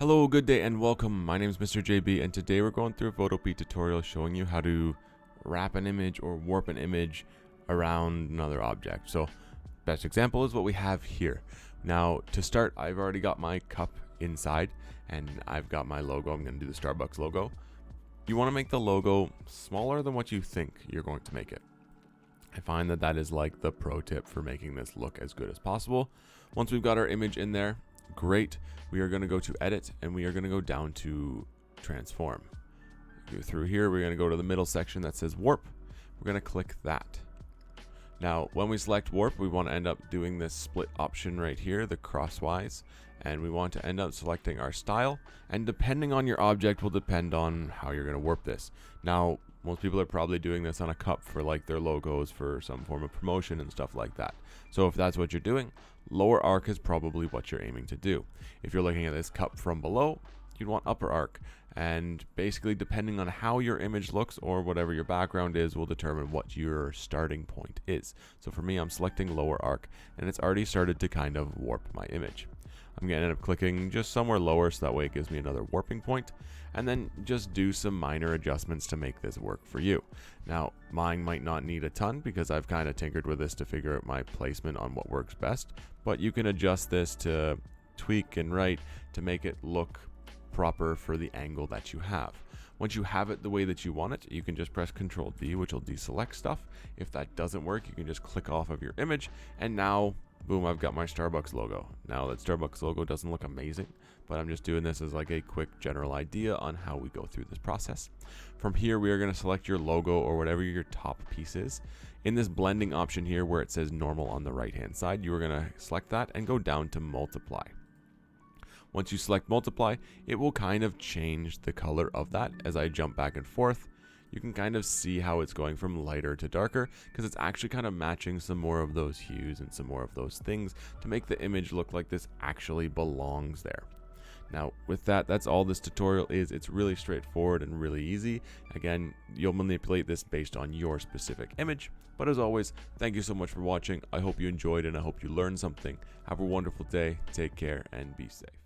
Hello, good day and welcome. My name is Mr. JB and today we're going through a PhotoPea tutorial showing you how to wrap an image or warp an image around another object. So best example is what we have here. Now to start, I've already got my cup inside and I've got my logo. I'm going to do the Starbucks logo. You want to make the logo smaller than what you think you're going to make it. I find that that is like the pro tip for making this look as good as possible. Once we've got our image in there, great. We are going to go to edit and we are going to go down to transform. Go through here, we're going to go to the middle section that says warp. We're going to click that. Now, when we select warp, we want to end up doing this split option right here, the crosswise, and we want to end up selecting our style, and depending on your object will depend on how you're going to warp this. Now, most people are probably doing this on a cup for like their logos for some form of promotion and stuff like that. So if that's what you're doing, lower arc is probably what you're aiming to do. If you're looking at this cup from below, you'd want upper arc. And basically depending on how your image looks or whatever your background is will determine what your starting point is. So for me, I'm selecting lower arc and it's already started to kind of warp my image. I'm going to end up clicking just somewhere lower so that way it gives me another warping point, and then just do some minor adjustments to make this work for you. Now, mine might not need a ton because I've kind of tinkered with this to figure out my placement on what works best, but you can adjust this to tweak and right to make it look proper for the angle that you have. Once you have it the way that you want it, you can just press Ctrl D, which will deselect stuff. If that doesn't work, you can just click off of your image, and now boom, I've got my Starbucks logo. Now that Starbucks logo doesn't look amazing, but I'm just doing this as like a quick general idea on how we go through this process. From here, we are going to select your logo or whatever your top piece is. In this blending option here where it says normal on the right hand side, you are going to select that and go down to multiply. Once you select multiply, it will kind of change the color of that as I jump back and forth. You can kind of see how it's going from lighter to darker because it's actually kind of matching some more of those hues and some more of those things to make the image look like this actually belongs there. Now with that, that's all this tutorial is. It's really straightforward and really easy. Again, you'll manipulate this based on your specific image. But as always, thank you so much for watching. I hope you enjoyed and I hope you learned something. Have a wonderful day. Take care and be safe.